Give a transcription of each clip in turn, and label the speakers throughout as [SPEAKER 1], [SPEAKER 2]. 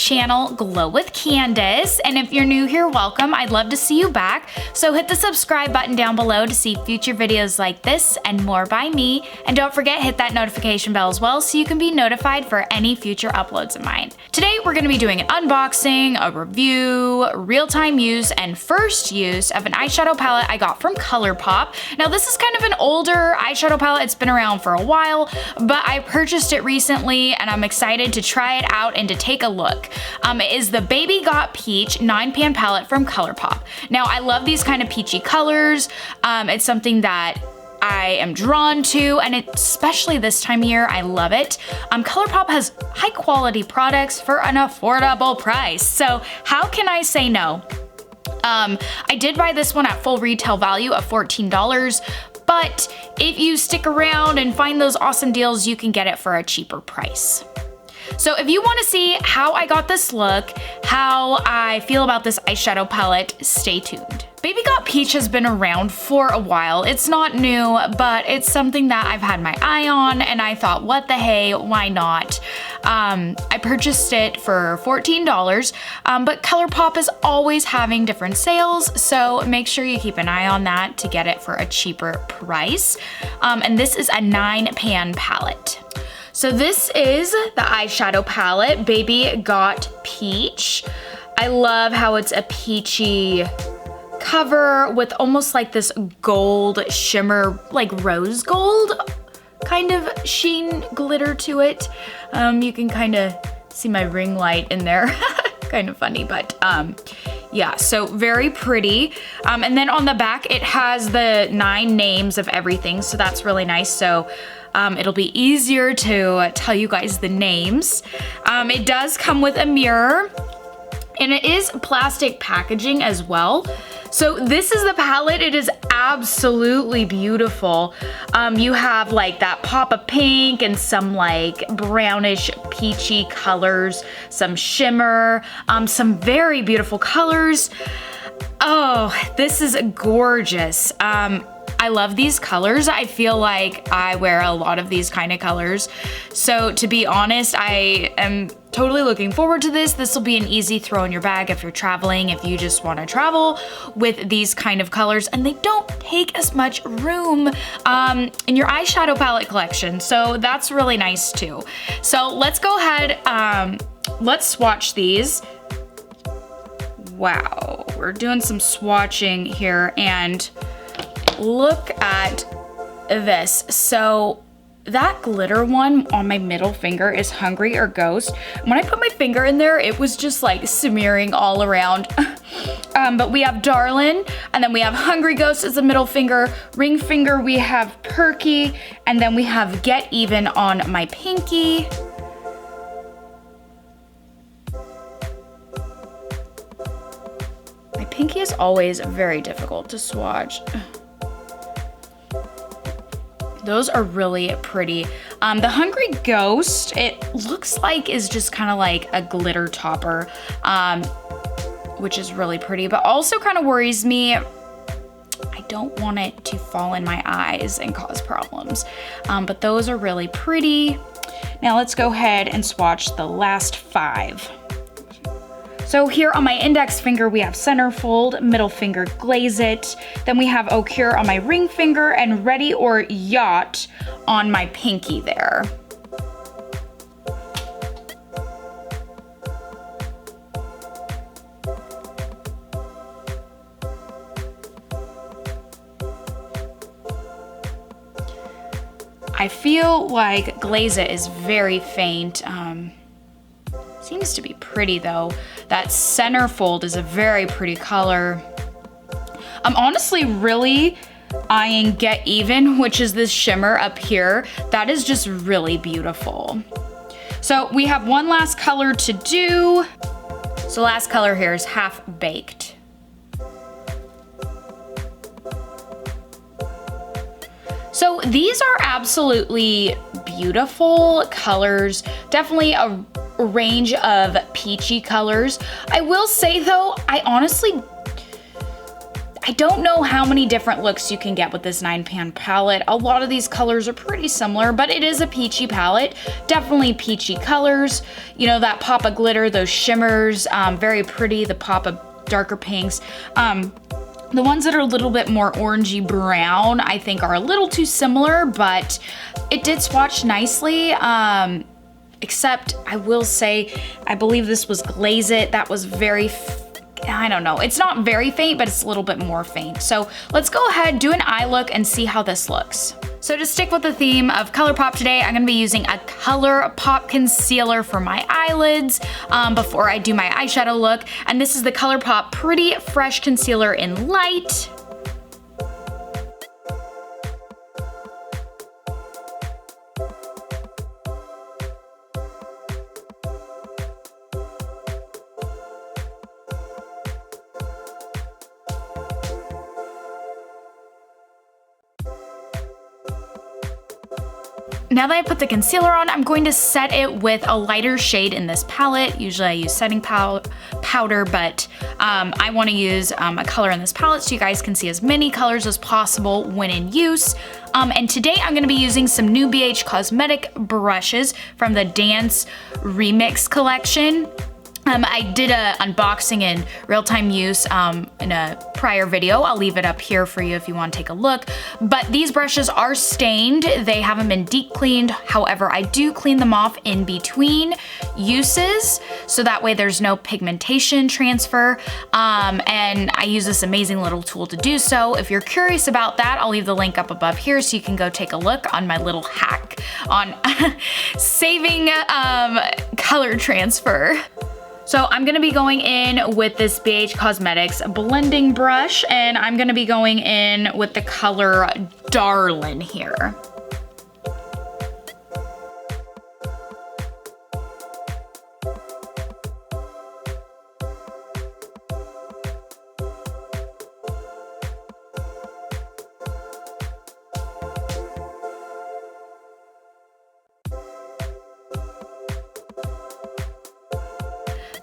[SPEAKER 1] channel, Glow with Candace, and if you're new here, welcome. I'd love to see you back. So hit the subscribe button down below to see future videos like this and more by me. And don't forget, hit that notification bell as well so you can be notified for any future uploads of mine. Today, we're gonna be doing an unboxing, a review, real-time use, and first use of an eyeshadow palette I got from Colourpop. Now, this is kind of an older eyeshadow palette. It's been around for a while, but I purchased it recently and I'm excited to try it out and to take a look. It is the Baby Got Peach 9-pan palette from Colourpop. Now, I love these kind of peachy colors. It's something that I am drawn to, and especially this time of year, I love it. Colourpop has high quality products for an affordable price, so how can I say no? I did buy this one at full retail value of $14, but if you stick around and find those awesome deals, you can get it for a cheaper price. So if you want to see how I got this look, how I feel about this eyeshadow palette, stay tuned. Baby Got Peach has been around for a while. It's not new, but it's something that I've had my eye on, and I thought, what the hey, why not? I purchased it for $14, but Colourpop is always having different sales, so make sure you keep an eye on that to get it for a cheaper price. And this is a 9-pan palette. So this is the eyeshadow palette, Baby Got Peach. I love how it's a peachy cover with almost like this gold shimmer, like rose gold kind of sheen glitter to it. You can kind of see my ring light in there. Kind of funny, but yeah, so very pretty. And then on the back, it has the 9 names of everything, so that's really nice. So it'll be easier to tell you guys the names. It does come with a mirror, and it is plastic packaging as well. So this is the palette. It is absolutely beautiful. You have like that pop of pink and some like brownish peachy colors, some shimmer, some very beautiful colors. Oh, this is gorgeous. I love these colors. I feel like I wear a lot of these kind of colors. So to be honest, I am totally looking forward to this. This will be an easy throw in your bag if you're traveling, if you just want to travel with these kind of colors, and they don't take as much room in your eyeshadow palette collection. So that's really nice too. So let's go ahead, let's swatch these. Wow, we're doing some swatching here, and look at this. So that glitter one on my middle finger is Hungry or Ghost. When I put my finger in there, it was just like smearing all around. But we have Darlin', and then we have Hungry Ghost as a middle finger. Ring finger, we have Perky, and then we have Get Even on my pinky. My pinky is always very difficult to swatch. Those are really pretty. The Hungry Ghost, it looks like is just kind of like a glitter topper, which is really pretty, but also kind of worries me. I don't want it to fall in my eyes and cause problems, but those are really pretty. Now let's go ahead and swatch the last 5. So here on my index finger, we have Centerfold, middle finger Glaze It, then we have Au Cure on my ring finger, and Ready or Yacht on my pinky there. I feel like Glaze It is very faint. Seems to be pretty though. That Centerfold is a very pretty color. I'm honestly really eyeing Get Even, which is this shimmer up here. That is just really beautiful. So we have one last color to do. So last color here is Half Baked. So these are absolutely beautiful colors. Definitely a range of peachy colors. I will say though, I honestly I don't know how many different looks you can get with this 9-pan palette. A lot of these colors are pretty similar, but it is a peachy palette. Definitely peachy colors. You know, that pop of glitter, those shimmers, very pretty, the pop of darker pinks. The ones that are a little bit more orangey brown, I think are a little too similar, but it did swatch nicely. Except I will say, I believe this was Glaze It. That was very, I don't know. It's not very faint, but it's a little bit more faint. So let's go ahead, do an eye look and see how this looks. So to stick with the theme of Colourpop today, I'm gonna be using a Colourpop concealer for my eyelids before I do my eyeshadow look. And this is the Colourpop Pretty Fresh Concealer in Light. Now that I put the concealer on, I'm going to set it with a lighter shade in this palette. Usually I use setting powder, but I want to use a color in this palette so you guys can see as many colors as possible when in use. And today I'm going to be using some new BH Cosmetic brushes from the Dance Remix collection. I did an unboxing and real-time use in a prior video. I'll leave it up here for you if you want to take a look. But these brushes are stained. They haven't been deep cleaned. However, I do clean them off in between uses, so that way there's no pigmentation transfer. And I use this amazing little tool to do so. If you're curious about that, I'll leave the link up above here so you can go take a look on my little hack on saving color transfer. So I'm gonna be going in with this BH Cosmetics blending brush, and I'm gonna be going in with the color Darlin' here.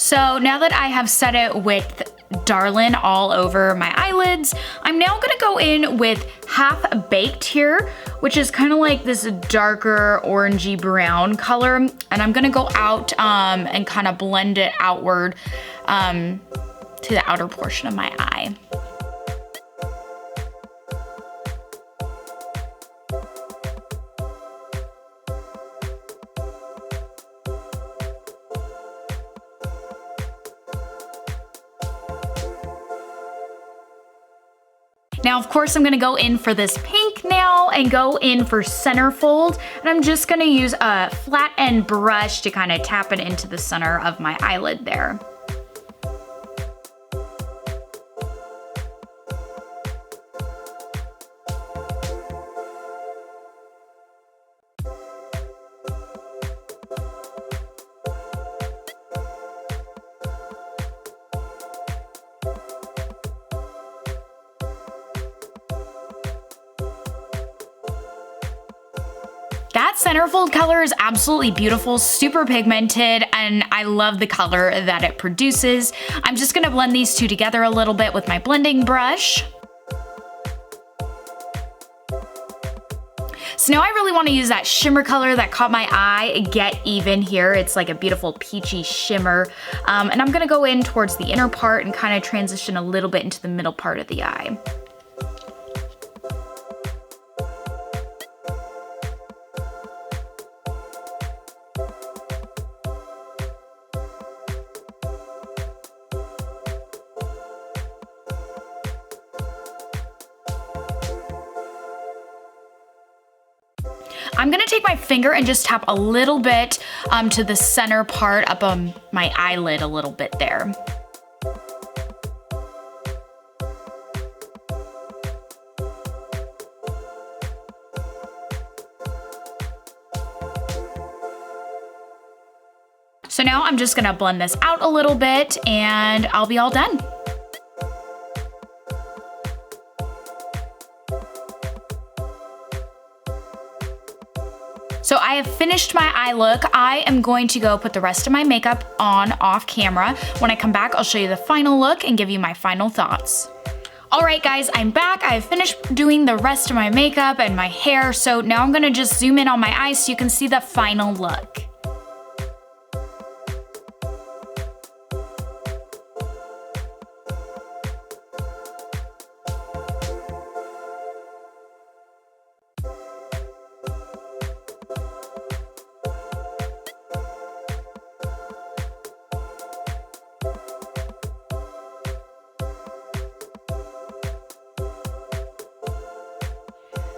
[SPEAKER 1] So now that I have set it with Darlin' all over my eyelids, I'm now gonna go in with Half Baked here, which is kind of like this darker orangey brown color. And I'm gonna go out and kind of blend it outward to the outer portion of my eye. Now, of course, I'm gonna go in for this pink now and go in for centerfold. And I'm just gonna use a flat end brush to kind of tap it into the center of my eyelid there. That centerfold color is absolutely beautiful, super pigmented, and I love the color that it produces. I'm just gonna blend these two together a little bit with my blending brush. So now I really wanna use that shimmer color that caught my eye, Get Even here. It's like a beautiful peachy shimmer. And I'm gonna go in towards the inner part and kind of transition a little bit into the middle part of the eye. I'm gonna take my finger and just tap a little bit to the center part up on my eyelid a little bit there. So now I'm just gonna blend this out a little bit and I'll be all done. So I have finished my eye look. I am going to go put the rest of my makeup on off camera. When I come back, I'll show you the final look and give you my final thoughts. Alright guys, I'm back. I've finished doing the rest of my makeup and my hair, so now I'm gonna just zoom in on my eyes so you can see the final look.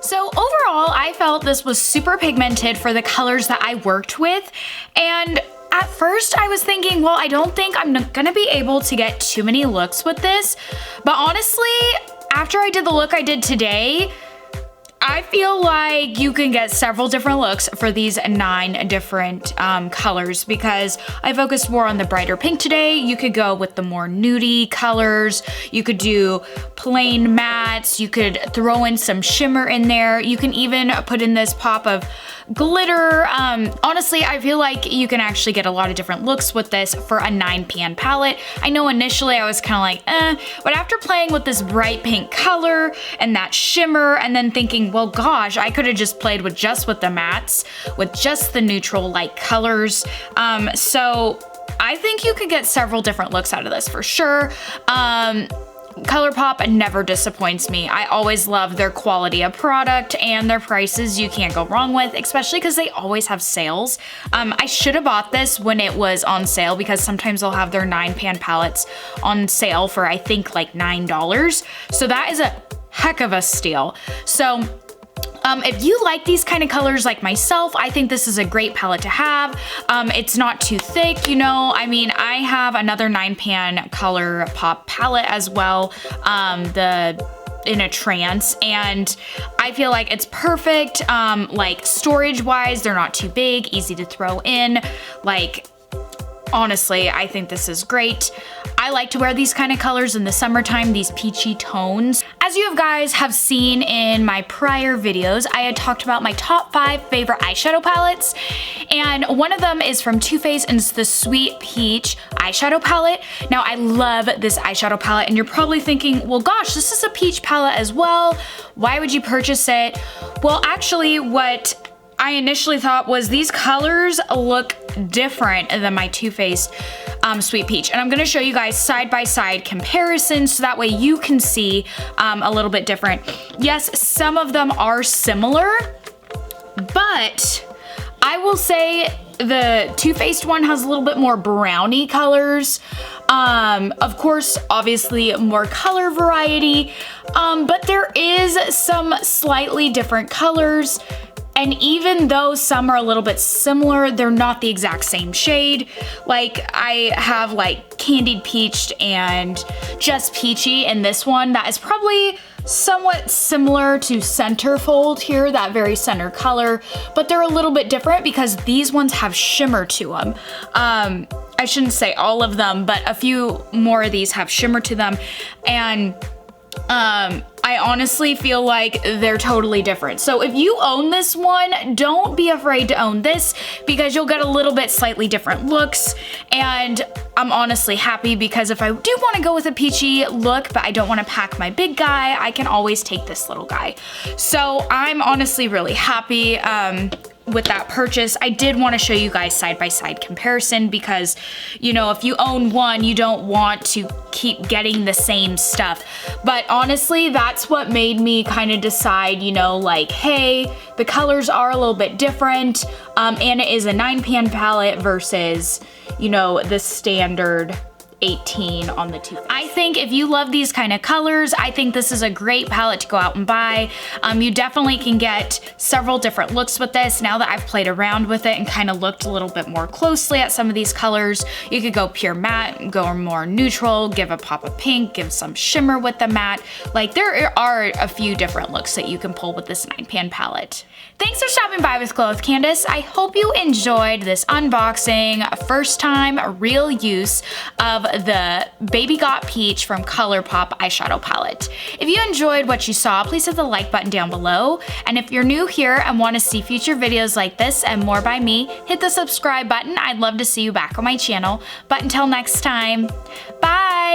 [SPEAKER 1] So overall, I felt this was super pigmented for the colors that I worked with. And at first I was thinking, well, I don't think I'm gonna be able to get too many looks with this. But honestly, after I did the look I did today, I feel like you can get several different looks for these 9 different colors because I focused more on the brighter pink today. You could go with the more nudie colors. You could do plain mattes. You could throw in some shimmer in there. You can even put in this pop of glitter. Honestly, I feel like you can actually get a lot of different looks with this for a 9pan palette. I know initially I was kind of like, but after playing with this bright pink color and that shimmer and then thinking, well, gosh, I could have just played with the mattes, with just the neutral light colors. So I think you could get several different looks out of this for sure. Colourpop never disappoints me. I always love their quality of product and their prices you can't go wrong with, especially because they always have sales. I should have bought this when it was on sale because sometimes they'll have their 9pan palettes on sale for I think like $9. So that is a heck of a steal. So if you like these kind of colors like myself, I think this is a great palette to have. It's not too thick, you know. I mean, I have another 9pan Colourpop palette as well, in a trance, and I feel like it's perfect. Like storage wise, they're not too big, easy to throw in. Like, honestly, I think this is great. I like to wear these kind of colors in the summertime, these peachy tones. As you guys have seen in my prior videos, I had talked about my top 5 favorite eyeshadow palettes, and one of them is from Too Faced, and it's the Sweet Peach eyeshadow palette. Now, I love this eyeshadow palette, and you're probably thinking, well, gosh, this is a peach palette as well. Why would you purchase it? Well, actually, what I initially thought was these colors look different than my Too Faced Sweet Peach. And I'm gonna show you guys side-by-side comparisons so that way you can see a little bit different. Yes, some of them are similar, but I will say the Too Faced one has a little bit more brownie colors. Of course, obviously more color variety, but there is some slightly different colors. And even though some are a little bit similar, they're not the exact same shade. Like, I have like Candied Peached and Just Peachy in this one that is probably somewhat similar to Centerfold here, that very center color, but they're a little bit different because these ones have shimmer to them. I shouldn't say all of them, but a few more of these have shimmer to them. And I honestly feel like they're totally different. So if you own this one, don't be afraid to own this because you'll get a little bit slightly different looks. And I'm honestly happy because if I do want to go with a peachy look, but I don't want to pack my big guy, I can always take this little guy. So I'm honestly really happy with that purchase. I did want to show you guys side-by-side comparison because, you know, if you own one, you don't want to keep getting the same stuff. But honestly, that's what made me kind of decide, you know, like, hey, the colors are a little bit different, and it is a 9pan palette versus, you know, the standard 18 on the Too Faced. I think if you love these kind of colors, I think this is a great palette to go out and buy. You definitely can get several different looks with this. Now that I've played around with it and kind of looked a little bit more closely at some of these colors, you could go pure matte, go more neutral, give a pop of pink, give some shimmer with the matte. Like, there are a few different looks that you can pull with this 9pan palette. Thanks for stopping by with Glow with Candace. I hope you enjoyed this unboxing, first time real use of the Baby Got Peach from Colourpop eyeshadow palette. If you enjoyed what you saw, please hit the like button down below. And if you're new here and want to see future videos like this and more by me, hit the subscribe button. I'd love to see you back on my channel. But until next time, bye!